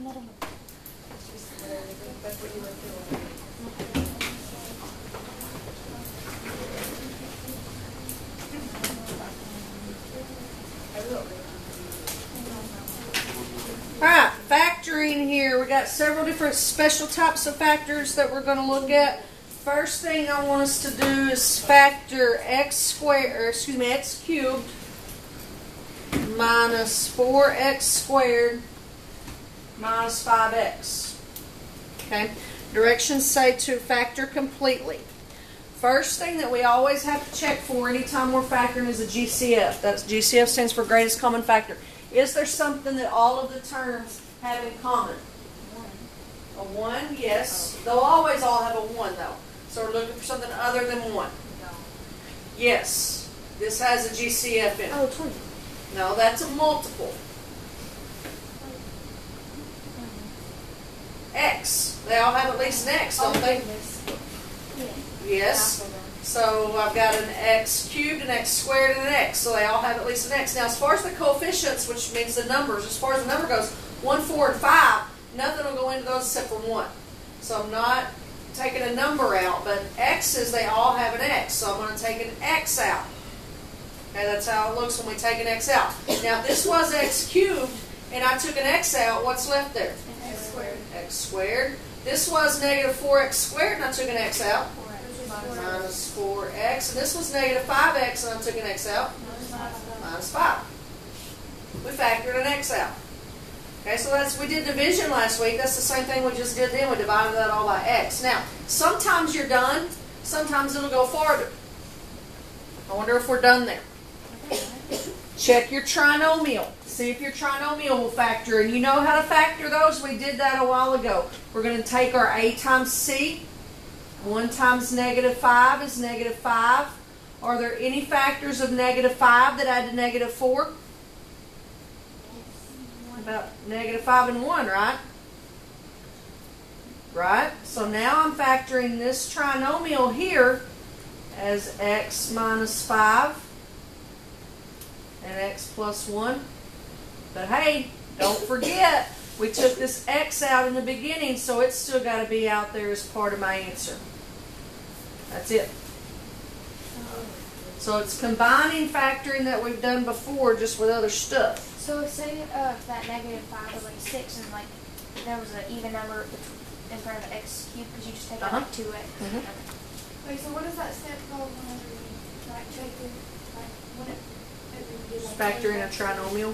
Alright, factoring here. We got several different special types of factors that we're going to look at. First thing I want us to do is factor x cubed minus 4x squared minus 5x. Okay, directions say to factor completely. First thing that we always have to check for anytime we're factoring is a GCF. That's GCF stands for greatest common factor. Is there something that all of the terms have in common? A 1, yes. They'll always all have a 1 though. So we're looking for something other than 1. No. Yes. This has a GCF in it. Oh, 20. No, that's a multiple. X. They all have at least an X, don't they? Yes. So I've got an x cubed, an x squared, and an x. So they all have at least an x. Now as far as the coefficients, which means the numbers, as far as the number goes, 1, 4, and 5, nothing will go into those except for 1. So I'm not taking a number out, but x's, they all have an x. So I'm going to take an x out. Okay, that's how it looks when we take an x out. Now if this was x cubed, and I took an x out, what's left there? X squared. X squared. This was negative 4x squared, and I took an x out. Minus 4x. And this was negative 5x, and I took an x out. Minus 5. We factored an x out. Okay, so we did division last week. That's the same thing we just did then. We divided that all by x. Now, sometimes you're done. Sometimes it'll go farther. I wonder if we're done there. Check your trinomial. See if your trinomial will factor. And you know how to factor those? We did that a while ago. We're going to take our a times c. 1 times negative 5 is negative 5. Are there any factors of negative 5 that add to negative 4? About negative 5 and 1, right? Right? So now I'm factoring this trinomial here as x minus 5 and x plus 1. But hey, don't forget, we took this x out in the beginning, so it's still got to be out there as part of my answer. That's it. So it's combining factoring that we've done before, just with other stuff. So say if that negative 5 was like 6 and like there was an even number in front of the x cubed, because you just take out like 2x. Mm-hmm. Okay. Wait, so what does that step called whenever you like check it? Like when it Factoring a trinomial.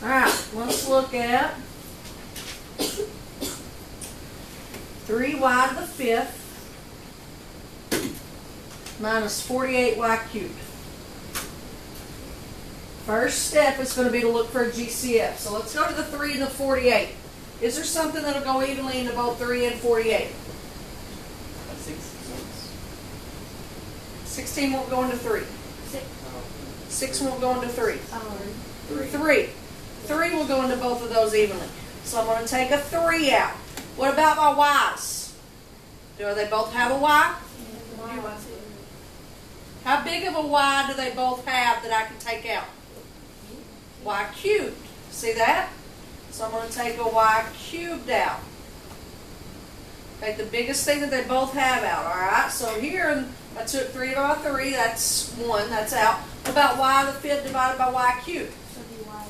Alright, let's look at 3y to the 5th minus 48y cubed. First step is going to be to look for a GCF. So let's go to the 3 and the 48. Is there something that will go evenly into both 3 and 48? 16 won't go into 3. 6 won't go into 3. 3. 3 will go into both of those evenly. So I'm going to take a 3 out. What about my y's? Do they both have a y? How big of a y do they both have that I can take out? Y cubed. See that? So I'm going to take a y cubed out. Take the biggest thing that they both have out. Alright, so here I took 3 by 3, that's 1, that's out. What about y to the 5th divided by y cubed? So do y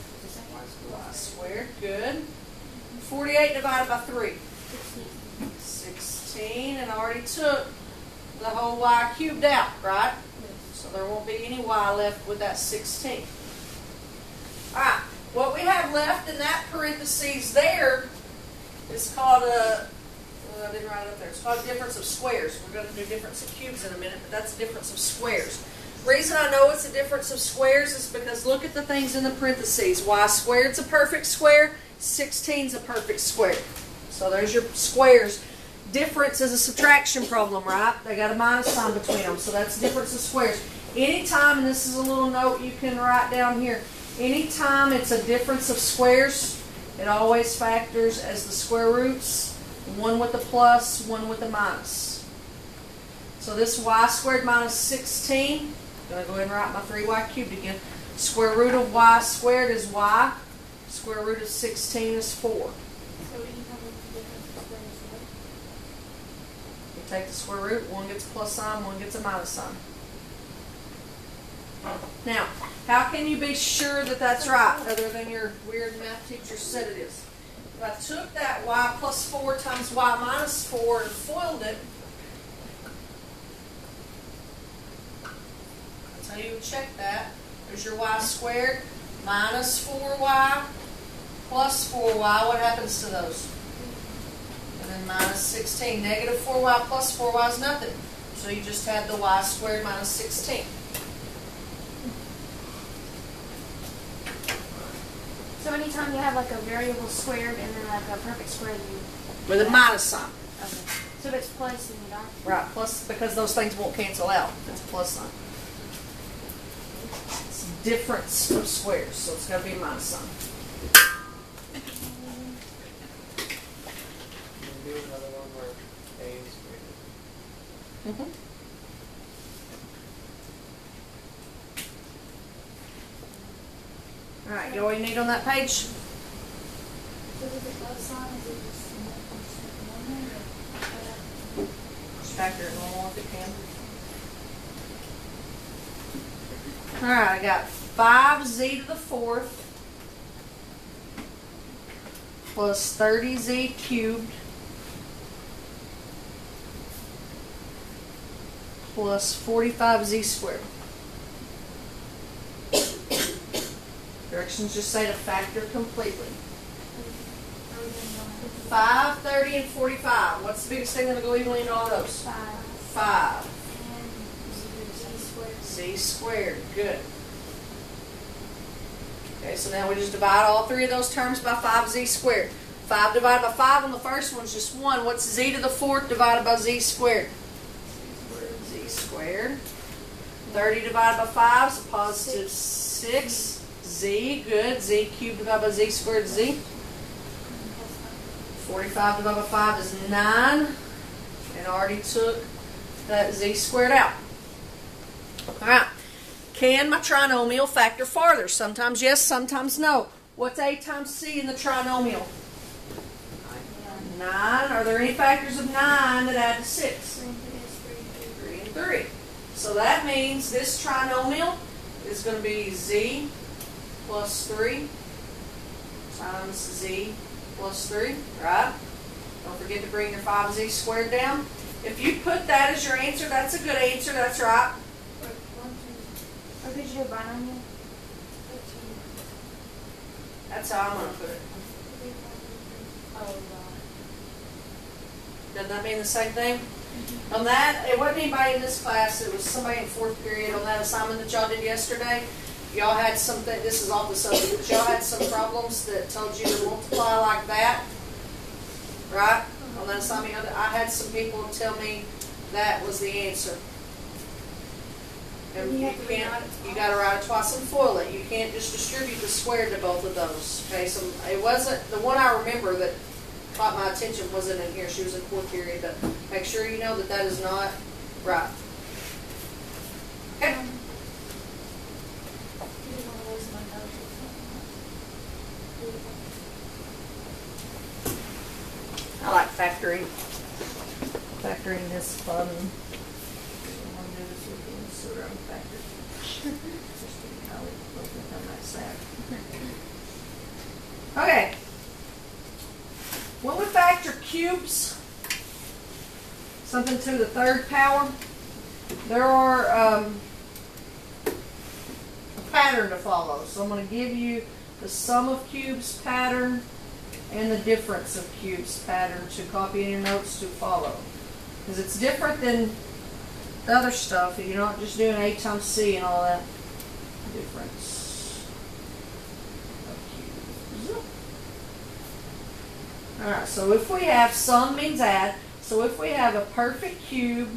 Y squared, good. 48 divided by 3. 16, and I already took the whole y cubed out, right? So there won't be any y left with that 16. Alright, what we have left in that parentheses there is called a, I didn't write it up there, it's called a difference of squares. We're going to do difference of cubes in a minute, but that's a difference of squares. The reason I know it's a difference of squares is because look at the things in the parentheses. Y squared is a perfect square, 16 is a perfect square. So there's your squares. Difference is a subtraction problem, right? They got a minus sign between them, so that's difference of squares. anytime, and this is a little note you can write down here, anytime it's a difference of squares, it always factors as the square roots, one with the plus, one with the minus. So this y squared minus 16, I'm going to go ahead and write my 3y cubed again. Square root of y squared is y. Square root of 16 is 4. So anytime with the difference of squares, You take the square root, one gets a plus sign, one gets a minus sign. Now, how can you be sure that that's right, other than your weird math teacher said it is? If I took that y plus 4 times y minus 4 and FOILed it, that's how you would check that. There's your y squared minus 4y plus 4y. What happens to those? And then minus 16. Negative 4y plus 4y is nothing. So you just had the y squared minus 16. So anytime you have like a variable squared and then like a perfect square, you With a minus sign. okay. So if it's plus, then you don't. Right, plus, because those things won't cancel out. It's a plus sign. It's a difference of squares, so it's got to be a minus sign. Do another one where a is greater. Mm-hmm. All right, you know what you need on that page? So is it plus sign? Is it just normal? Just factor it normal if you can. All right, I got 5z to the 4th plus 30z cubed plus 45z squared. Directions just say to factor completely. 5, 30, and 45. What's the biggest thing that'll go evenly into all those? 5. 5. And z squared. Z squared. Good. Okay, so now we just divide all three of those terms by 5z squared. 5 divided by 5 on the first one is just 1. What's z to the 4th divided by z squared? Z squared. 30 divided by 5 is a positive 6. Z, good. Z cubed divided by z squared, z. 45 divided by 5 is 9. And already took that z squared out. Alright. Can my trinomial factor farther? Sometimes yes, sometimes no. What's a times c in the trinomial? 9. Are there any factors of 9 that add to 6? 3 and 3. So that means this trinomial is going to be z plus 3 times z plus 3, right? Don't forget to bring your 5z squared down. If you put that as your answer, that's a good answer, that's right. Or could you do a binomial? That's how I'm going to put it. Oh, Doesn't that mean the same thing? On that, it wasn't anybody in this class, it was somebody in 4th period on that assignment that y'all did yesterday. Y'all had something, this is off the subject, but y'all had some problems that told you to multiply like that, right? On that assignment, I had some people tell me that was the answer. And you can't, you got to write it twice and FOIL it. You can't just distribute the squared to both of those. Okay, so it wasn't, the one I remember that caught my attention wasn't in here. She was in 4th period, but make sure you know that that is not right. Okay. I like factoring. Factoring is fun. I'm going to do this weekend, so we're going to factor. Just kidding, I don't think I'm that sad. Okay. When we factor cubes, something to the 3rd power, there are a pattern to follow. So I'm going to give you the sum of cubes pattern and the difference of cubes pattern to copy in your notes to follow. Because it's different than the other stuff. You're not just doing a times c and all that. Difference of cubes. Alright, so if we have, sum means add. So if we have a perfect cube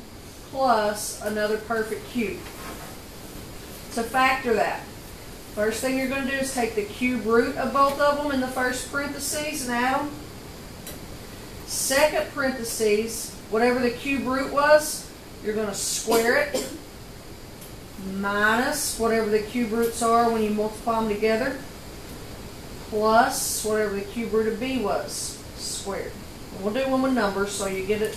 plus another perfect cube. to factor that. First thing you're going to do is take the cube root of both of them in the first parentheses and add them. Second parentheses, whatever the cube root was, you're going to square it minus whatever the cube roots are when you multiply them together, plus whatever the cube root of b was, squared. We'll do one with numbers so you get it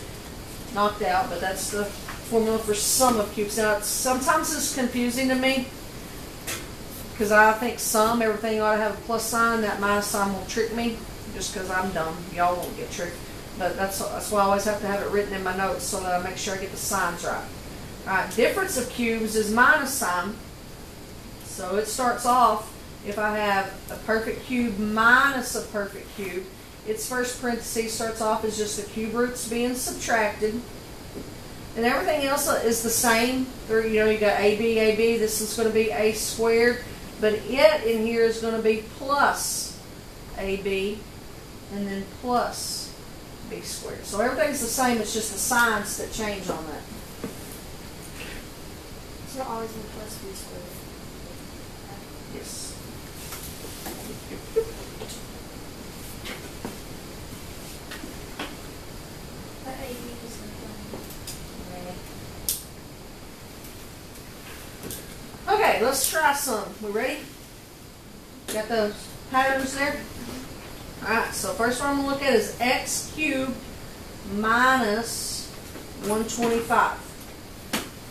knocked out, but that's the formula for sum of cubes. Now, sometimes it's confusing to me because I think sum, everything ought to have a plus sign. That minus sign will trick me just because I'm dumb. Y'all won't get tricked. But that's why I always have to have it written in my notes so that I make sure I get the signs right. Alright, difference of cubes is minus sign. So it starts off, if I have a perfect cube minus a perfect cube, its first parenthesis starts off as just the cube roots being subtracted. And everything else is the same. You got AB, this is going to be a squared. But it in here is going to be plus AB and then plus B squared. So everything's the same, it's just the signs that change on that. So always be plus B squared. Yes. But AB is Okay, let's try some. We ready? Got the patterns there? Alright, so first one I'm going to look at is x cubed minus 125.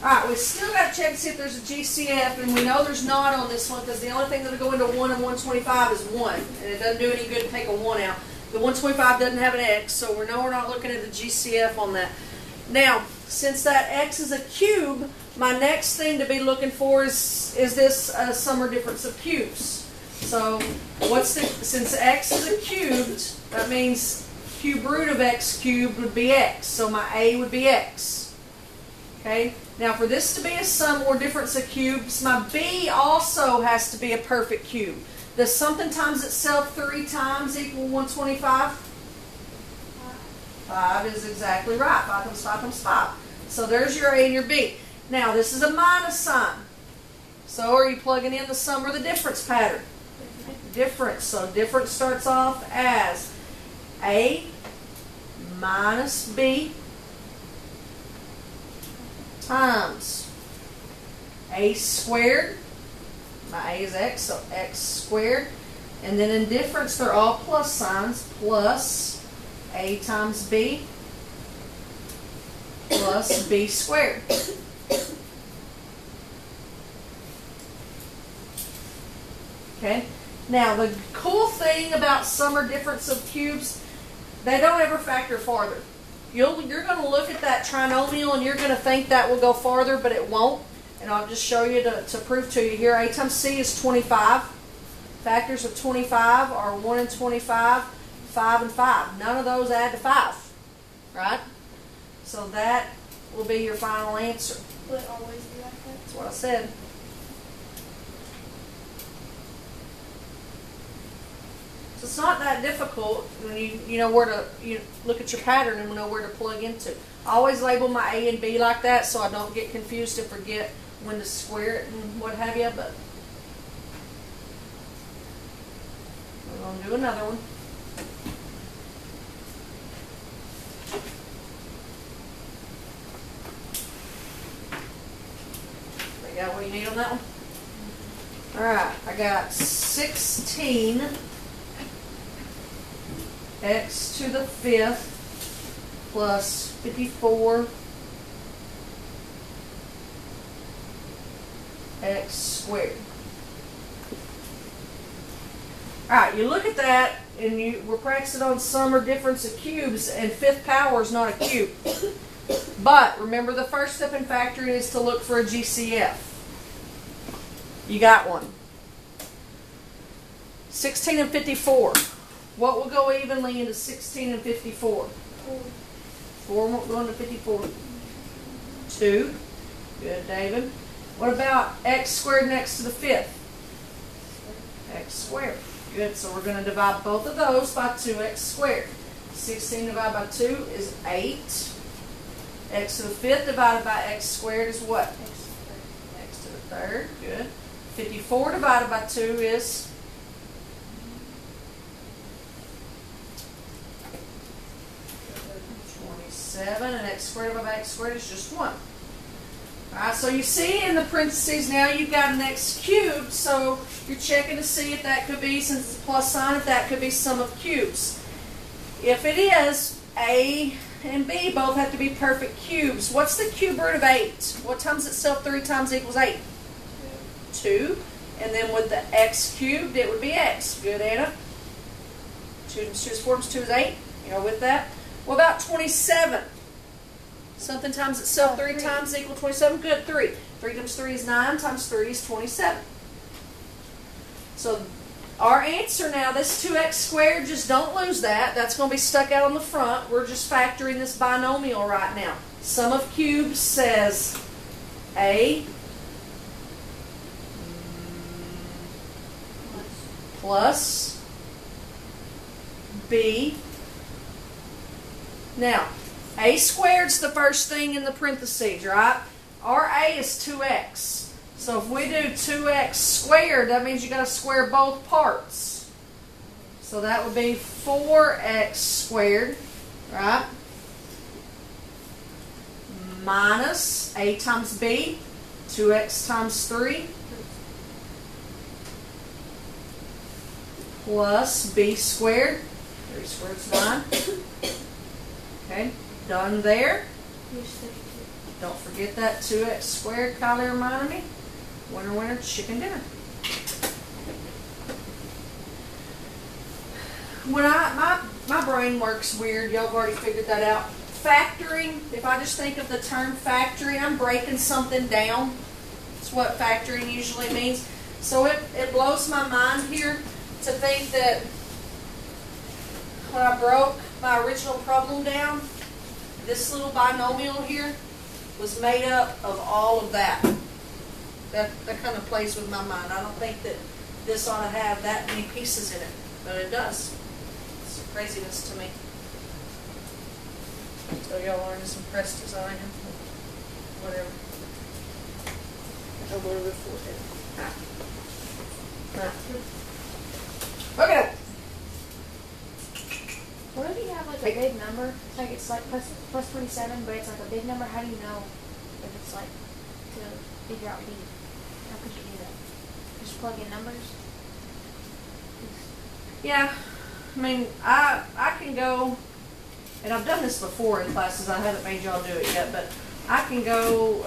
Alright, we still got to check to see if there's a GCF, and we know there's not on this one because the only thing that will go into 1 and 125 is 1, and it doesn't do any good to take a 1 out. The 125 doesn't have an x, so we know we're not looking at the GCF on that. Now, since that x is a cube, my next thing to be looking for is this sum or difference of cubes. So, since x is a cubed, that means cube root of x cubed would be x. So my a would be x. Okay. Now for this to be a sum or difference of cubes, my b also has to be a perfect cube. Does something times itself 3 times equal 125? 5 is exactly right. 5 times 5 times 5. So there's your a and your b. Now this is a minus sign. So are you plugging in the sum or the difference pattern? Difference. So difference starts off as a minus b times a squared. My a is x, so x squared. And then in difference, they're all plus signs. Plus a times b plus b squared. Okay. Now, the cool thing about sum or difference of cubes, they don't ever factor farther. You're going to look at that trinomial and you're going to think that will go farther, but it won't. And I'll just show you to prove to you here. A times c is 25. Factors of 25 are 1 and 25, 5 and 5. None of those add to 5. Right? So that will be your final answer. Will it always be like that? That's what I said. So it's not that difficult when you know where to look at your pattern and know where to plug into. I always label my A and B like that so I don't get confused and forget when to square it and what have you. But we're going to do another one. You got what you need on that one? Alright, I got 16 x to the 5th plus 54 x squared. Alright, you look at that and we're practicing on sum or difference of cubes, and 5th power is not a cube. But remember, the first step in factoring is to look for a GCF. You got one. 16 and 54. What will go evenly into 16 and 54? 4 won't go into 54. 2. Good, David. What about x squared next to the 5th? X squared. Good. So we're going to divide both of those by 2x squared. 16 divided by 2 is 8. X to the 5th divided by x squared is what? X to the 1/3. Good. 54 divided by 2 is 27, and x squared divided by x squared is just 1. Alright, so you see in the parentheses now you've got an x cubed, so you're checking to see if that could be, since it's a plus sign, if that could be sum of cubes. If it is, a and b both have to be perfect cubes. What's the cube root of 8? What times itself 3 times equals 8? 2. And then with the x cubed, it would be x. Good, Anna. 2 times 2 is 4 times 2 is 8. You're with that? What about 27? Something times itself 3 times equal 27. Good, 3. 3 times 3 is 9 times 3 is 27. So our answer now, this 2x squared, just don't lose that. That's going to be stuck out on the front. We're just factoring this binomial right now. Sum of cubes says a plus b. Now, a squared's the first thing in the parentheses, right? Our a is 2x. So if we do 2x squared, that means you got to square both parts. So that would be 4x squared, right? Minus a times b, 2x times 3, plus b squared, 3 squared is 9. Okay, done there. Don't forget that 2x squared, Kylie reminded me. Winner, winner, chicken dinner. When my brain works weird, y'all have already figured that out. Factoring, if I just think of the term factoring, I'm breaking something down. That's what factoring usually means. So it blows my mind here to think that when I broke my original problem down, this little binomial here was made up of all of that. That kind of plays with my mind. I don't think that this ought to have that many pieces in it, but it does. It's craziness to me. So y'all aren't as impressed as I am. Whatever. Or whatever for it. Okay. What if you have like a big number, like it's like plus 27, but it's like a big number? How do you know if it's like to figure out b? How could you do that? Just plug in numbers? Yeah, I mean, I can go, and I've done this before in classes. I haven't made y'all do it yet, but I can go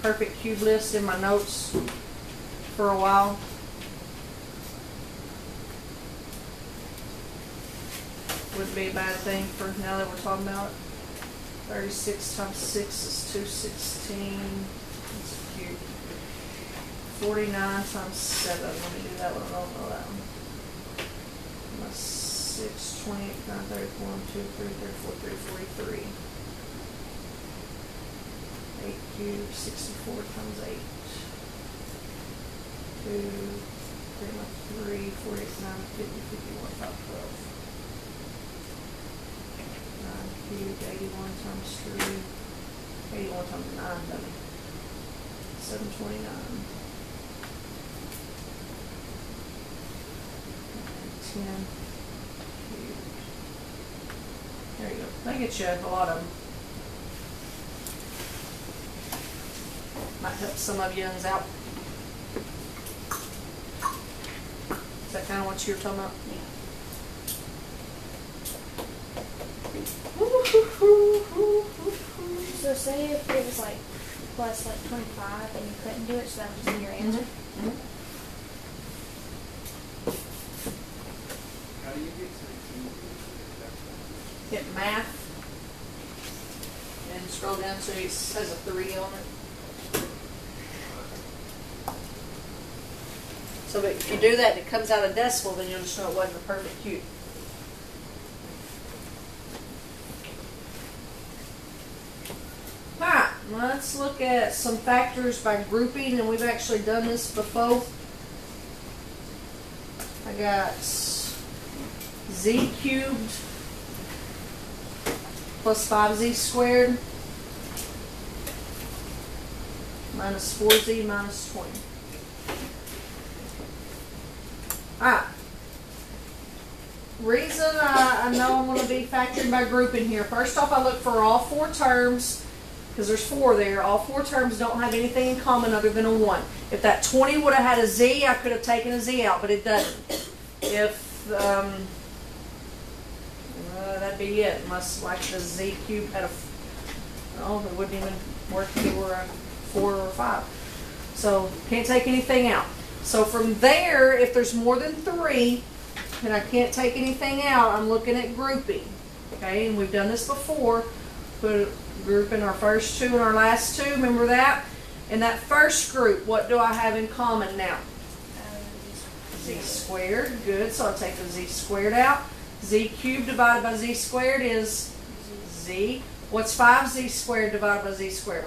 perfect cube list in my notes for a while. Wouldn't be a bad thing for now that we're talking about it. 36 times 6 is 216. It's cute. 49 times 7. Let me do that one. I don't know that one. 6, 28, 9, 34, 2, 3, 34, 3, 43. 8 cubed, 64 times 8. 2, 3, 48, 9, 50, 51, 5, 12. 9 cubed, 81 times 3. 81 times 9, dummy. 729. 10 cubed. There you go. That gets you a lot of them. Might help some of you out. Is that kind of what you were talking about? Yeah. So say if it was like plus like 25 and you couldn't do it, so that would just be your answer? How do you get 16? Hit math and scroll down so it has a 3 on it. So if you do that and it comes out a decimal, then you'll just know it wasn't a perfect cube. Alright, let's look at some factors by grouping, and we've actually done this before. I got z cubed plus 5z squared minus 4z minus 20. Alright. Reason I know I'm going to be factoring by grouping here. First off, I look for all 4 terms, because there's 4 there. All 4 terms don't have anything in common other than a 1. If that 20 would have had a z, I could have taken a z out, but it doesn't. If, that'd be it, unless like the z cubed had a, oh, it wouldn't even work if it were a 4 or a 5. So, can't take anything out. So from there, if there's more than 3, and I can't take anything out, I'm looking at grouping. Okay, and we've done this before. Put a group in our first 2 and our last 2. Remember that? In that first group, what do I have in common now? Z squared. Good. So I'll take the z squared out. Z cubed divided by z squared is z. What's 5z squared divided by z squared?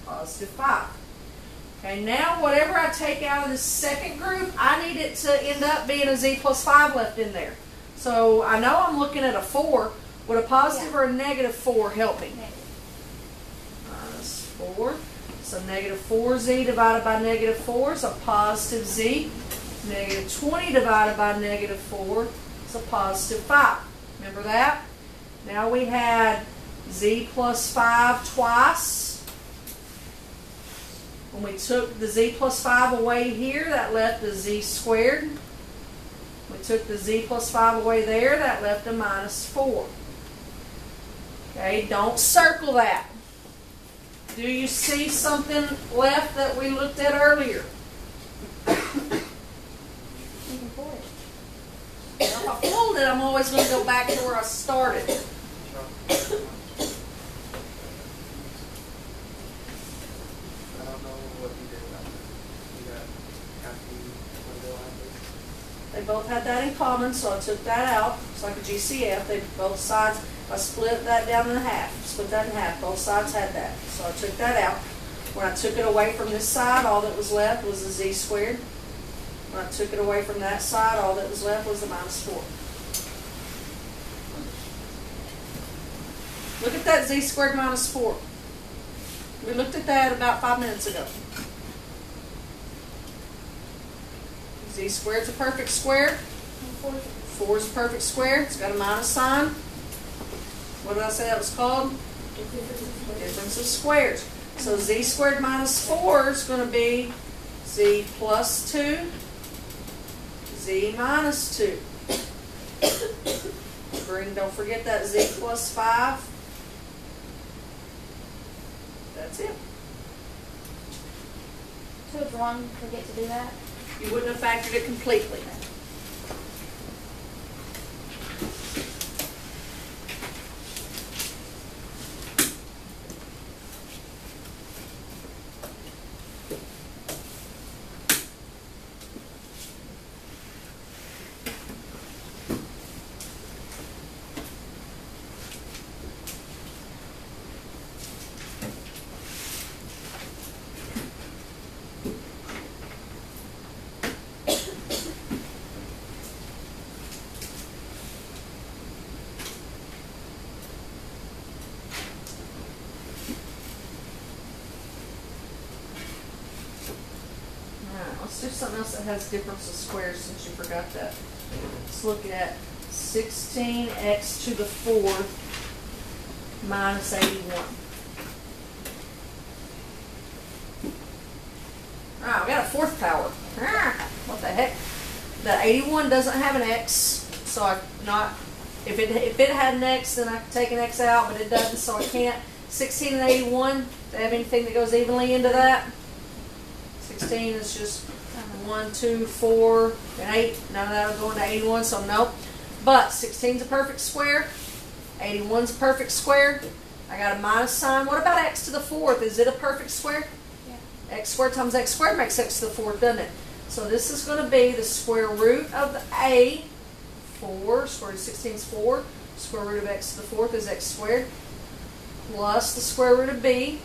Positive 5. Okay, now whatever I take out of this second group, I need it to end up being a z plus 5 left in there. So I know I'm looking at a 4. Would a positive or a negative 4 help me? Minus 4. So negative 4z divided by negative 4 is a positive z. Negative 20 divided by negative 4 is a positive 5. Remember that? Now we had z plus 5 twice. When we took the z plus 5 away here, that left a z squared. We took the z plus 5 away there, that left a minus 4. Okay, don't circle that. Do you see something left that we looked at earlier? You can pull it. Now, if I pulled it, I'm always going to go back to where I started. They both had that in common, so I took that out. It's like a GCF. They both sides, I split that down in half. Split that in half. Both sides had that. So I took that out. When I took it away from this side, all that was left was the z squared. When I took it away from that side, all that was left was the minus 4. Look at that z squared minus 4. We looked at that about 5 minutes ago. Z squared is a perfect square. 4 is a perfect square. It's got a minus sign. What did I say that was called? Difference of squares. So z squared minus 4 is going to be z plus 2, z minus 2. Don't forget that z plus 5. That's it. So if one forget to do that? You wouldn't have factored it completely. Let's do something else that has difference of squares since you forgot that. Let's look at 16x to the 4th minus 81. Alright, we got a 4th power. What the heck? The 81 doesn't have an x, so if it had an x, then I could take an x out, but it doesn't, so I can't. 16 and 81, do they have anything that goes evenly into that? 16 is just 1, 2, 4, and 8. None of that will go into 81, so nope. But 16 is a perfect square. 81 is a perfect square. I got a minus sign. What about x to the 4th? Is it a perfect square? Yeah. X squared times x squared makes x to the 4th, doesn't it? So this is going to be the square root of the a, 4, square root of 16 is 4. Square root of x to the 4th is x squared. Plus the square root of b.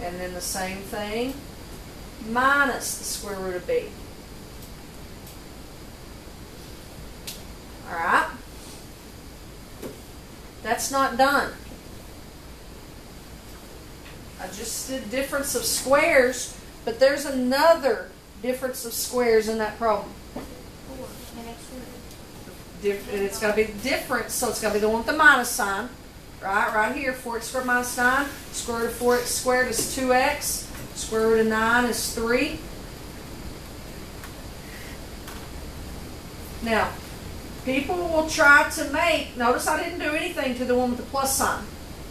And then the same thing. Minus the square root of b. Alright? That's not done. I just did difference of squares, but there's another difference of squares in that problem. 4 and x squared. It's got to be different, so it's got to be the one with the minus sign. Right here, 4x squared minus 9. Square root of 4x squared is 2x. Square root of 9 is 3. Now, people will try to make, notice I didn't do anything to the one with the plus sign.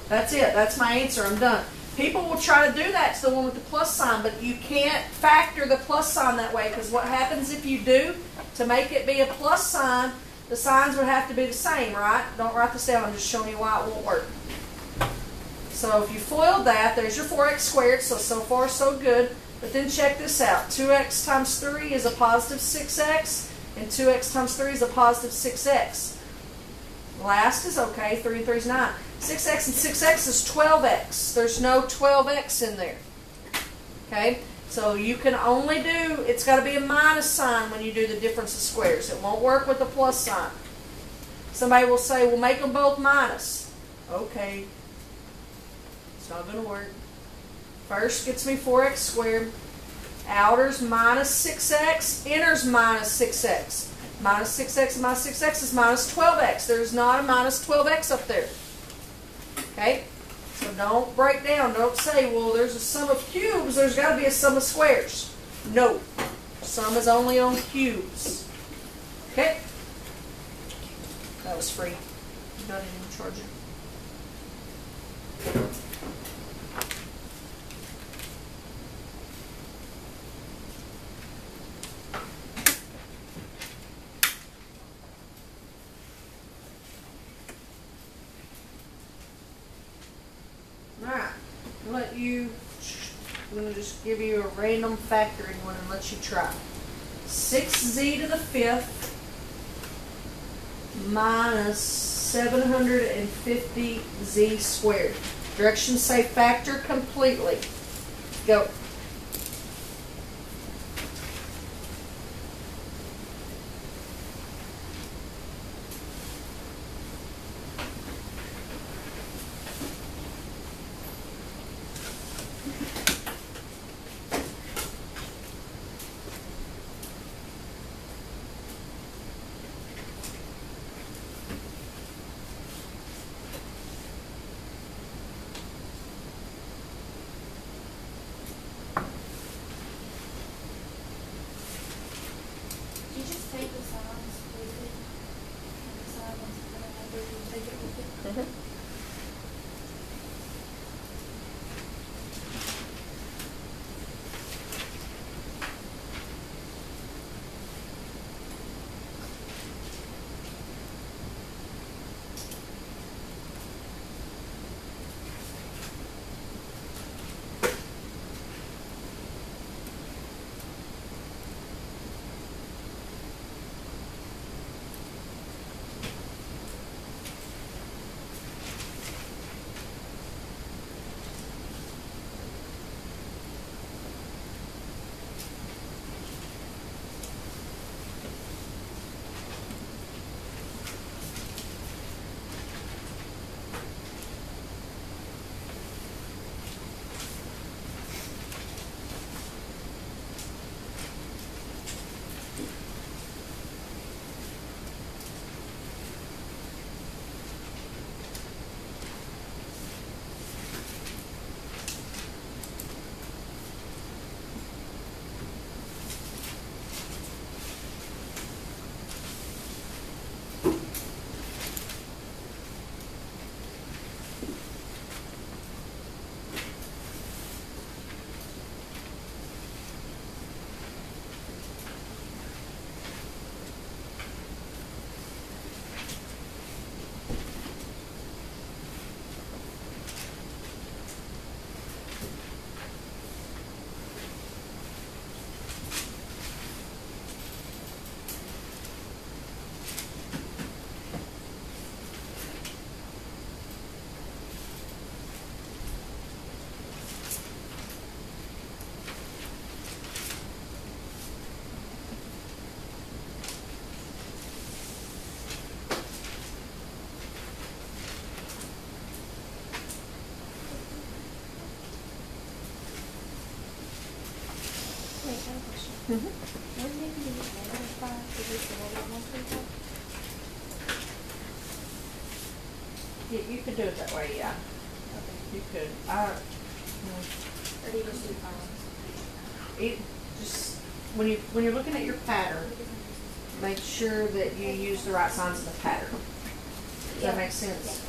That's it. That's my answer. I'm done. People will try to do that to the one with the plus sign, but you can't factor the plus sign that way, because what happens if you do, to make it be a plus sign, the signs would have to be the same, right? Don't write this down. I'm just showing you why it won't work. So if you FOIL that, there's your 4x squared, so far so good. But then check this out. 2x times 3 is a positive 6x, and 2x times 3 is a positive 6x. Last is okay. 3 and 3 is 9. 6x and 6x is 12x. There's no 12x in there. Okay? So you can only do, it's got to be a minus sign when you do the difference of squares. It won't work with a plus sign. Somebody will say, well, make them both minus. Okay. It's not going to work. First gets me 4x squared. Outer's minus 6x. Inner's minus 6x. Minus 6x and minus 6x is minus 12x. There's not a minus 12x up there. Okay? So don't break down. Don't say, well, there's a sum of cubes. There's got to be a sum of squares. No. Sum is only on cubes. Okay? That was free. I didn't even charge you. Alright, I'm going to just give you a random factoring one and let you try. 6z to the 5th minus 750z squared. Directions say factor completely. Go. Wait, I have a question. Mm-hmm. Wouldn't it be -5 to reach the negative 125? You could do it that way, yeah. Okay. You could. Or do you just do columns? It just when you're looking at your pattern, make sure that you use the right signs in the pattern. Does that make sense?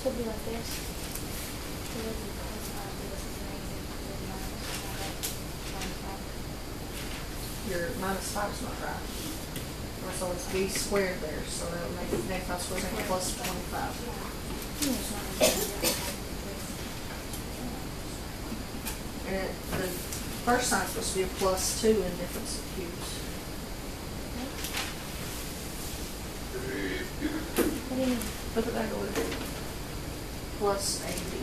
So it'd be like this. So it would be +5, this is negative, then -5. Your -5 is not right. So it's b squared there, so that would make negative squared equal plus 25. And the first sign's supposed to be a +2 in difference of cubes. What do you mean? Look at that order. Plus AB.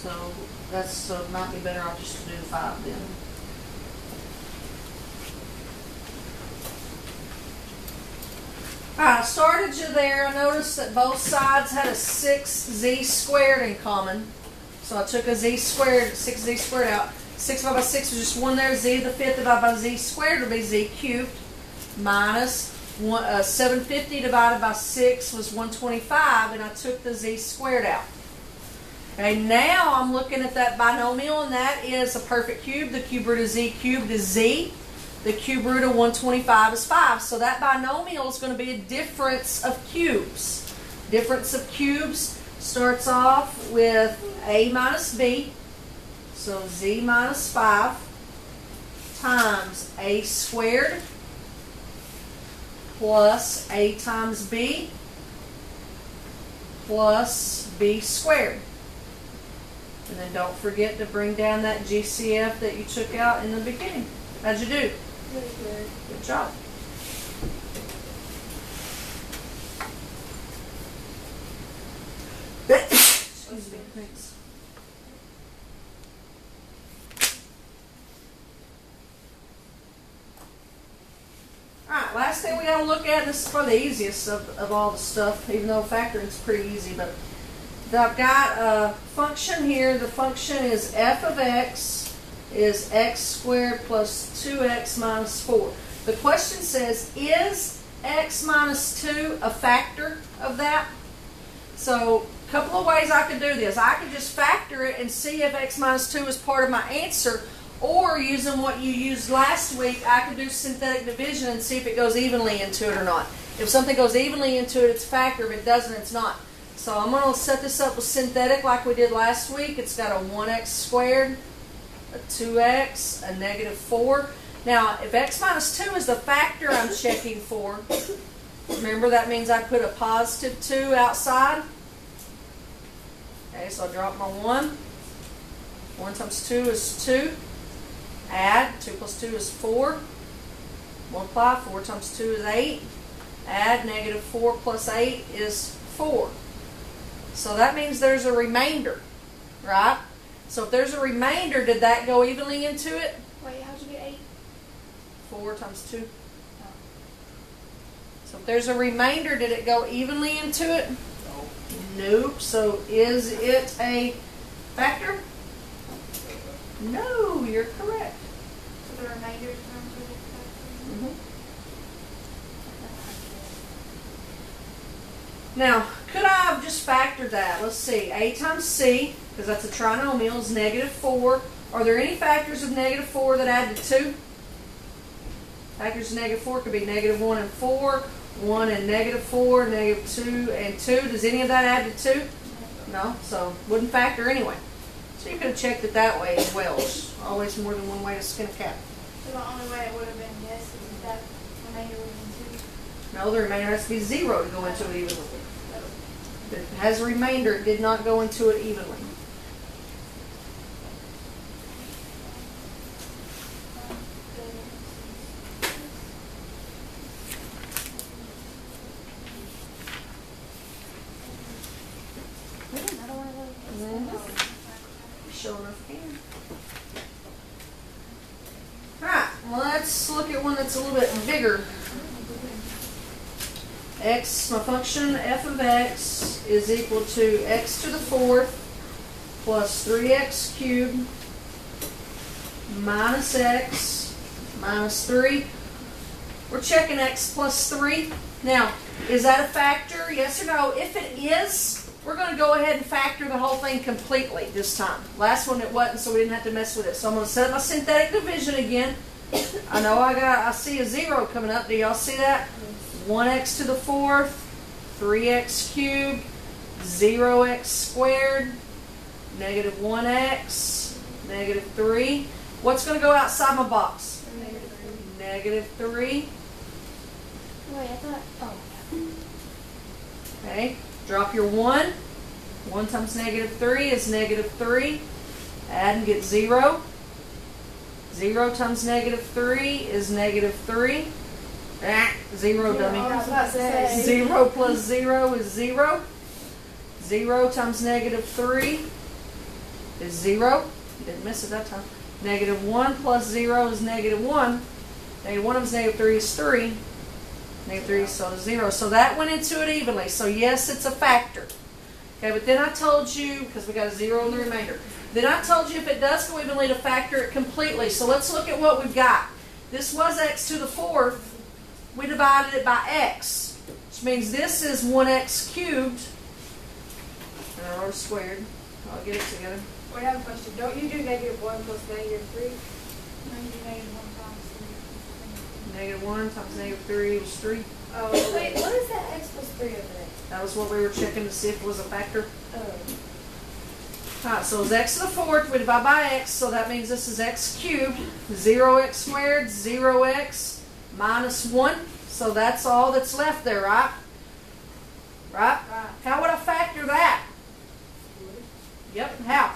So it might be better off just to do 5 then. Alright, I started you there. I noticed that both sides had a 6z squared in common. So I took a z squared, 6z squared out. 6 divided by 6 is just 1 there. Z to the 5th divided by z squared would be z cubed minus 750 divided by 6 was 125, and I took the z squared out. Okay, now I'm looking at that binomial, and that is a perfect cube. The cube root of z cubed is z. The cube root of 125 is 5. So that binomial is going to be a difference of cubes. Difference of cubes starts off with a minus b. So z minus 5 times a squared plus a times b plus b squared. And then don't forget to bring down that GCF that you took out in the beginning. How'd you do? Really good. Good job. Excuse me. Thanks. Alright, last thing we got to look at, this is probably the easiest of all the stuff, even though factoring is pretty easy, but I've got a function here. The function is f of x is x squared plus 2x minus 4. The question says, is x minus 2 a factor of that? So a couple of ways I could do this. I could just factor it and see if x minus 2 is part of my answer, or using what you used last week, I could do synthetic division and see if it goes evenly into it or not. If something goes evenly into it, it's a factor. If it doesn't, it's not. So I'm going to set this up with synthetic like we did last week. It's got a 1x squared, a 2x, a negative 4. Now, if x minus 2 is the factor I'm checking for, remember that means I put a positive 2 outside. Okay, so I drop my 1. 1 times 2 is 2. Add, 2 plus 2 is 4. Multiply, 4 times 2 is 8. Add, negative 4 plus 8 is 4. So that means there's a remainder, right? So if there's a remainder, did that go evenly into it? Wait, how'd you get 8? 4 times 2. Oh. So if there's a remainder, did it go evenly into it? Nope. So is it a factor? No, you're correct. So the remainder terms are the factor? Mm-hmm. Now, could I have just factored that? Let's see. A times C, because that's a trinomial, is negative 4. Are there any factors of negative 4 that add to 2? Factors of negative 4 could be negative 1 and 4, 1 and negative 4, negative 2 and 2. Does any of that add to 2? No, so wouldn't factor anyway. So you could have checked it that way as well. There's always more than one way to skin a cat. So the only way it would have been yes is that remainder would have been 2? No, the remainder has to be 0 to go into it evenly. If it has a remainder, it did not go into it evenly. let's look at one that's a little bit bigger. X, my function f of x is equal to x to the 4th plus 3x cubed minus x minus 3. We're checking x plus 3. Now, is that a factor? Yes or no? If it is, we're going to go ahead and factor the whole thing completely this time. Last one it wasn't, so we didn't have to mess with it. So I'm going to set up my synthetic division again. I know I see a 0 coming up. Do y'all see that? 1x to the 4th, 3x cubed, 0x squared, negative 1x, negative 3. What's going to go outside my box? Negative 3. Wait, I thought. Oh. Okay, drop your 1. 1 times negative 3 is negative 3. Add and get 0. 0 times negative 3 is negative 3. 0, dummy. 0 plus 0 is 0. 0 times negative 3 is 0. You didn't miss it that time. Negative 1 plus 0 is negative 1. Negative 1 times negative 3 is 3. Negative 3 is so 0. So that went into it evenly. So yes, it's a factor. Okay, but then I told you, because we got a 0 in the remainder, then I told you if it does go evenly to factor it completely. So let's look at what we've got. This was x to the 4th. We divided it by x, which means this is 1x cubed. And I wrote squared. I'll get it together. Wait, I have a question. Don't you do negative 1 plus negative 3? No, you do negative 1 times 3. Negative 1 times negative 3 was 3. Oh, Wait, what is that x plus 3 over there? That was what we were checking to see if it was a factor. Oh. Alright, so it's x to the 4th. We divide by x, so that means this is x cubed. 0x squared, 0x minus 1. So that's all that's left there, right? Right? How would I factor that? Yep, how?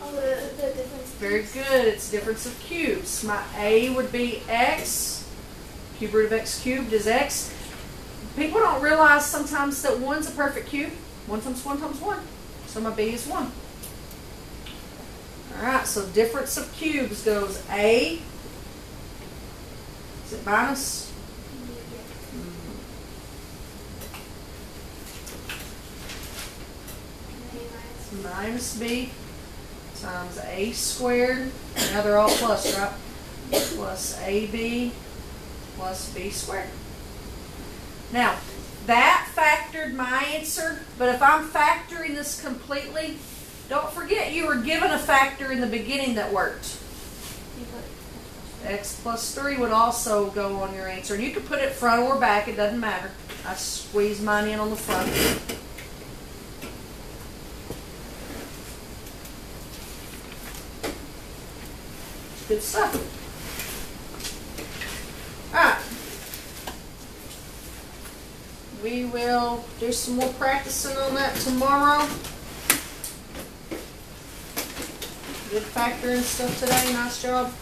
Oh, the difference. Very good. It's difference of cubes. My a would be x. Cube root of x cubed is x. People don't realize sometimes that 1's a perfect cube. 1 times 1 times 1. So my b is 1. Alright, so difference of cubes goes a. Is it minus? Minus b times a squared. Now they're all plus, right? Plus ab plus b squared. Now, that factored my answer, but if I'm factoring this completely, don't forget you were given a factor in the beginning that worked. X plus 3 would also go on your answer. And you could put it front or back, it doesn't matter. I squeeze mine in on the front. Good stuff. Alright. We will do some more practicing on that tomorrow. Good factoring stuff today. Nice job.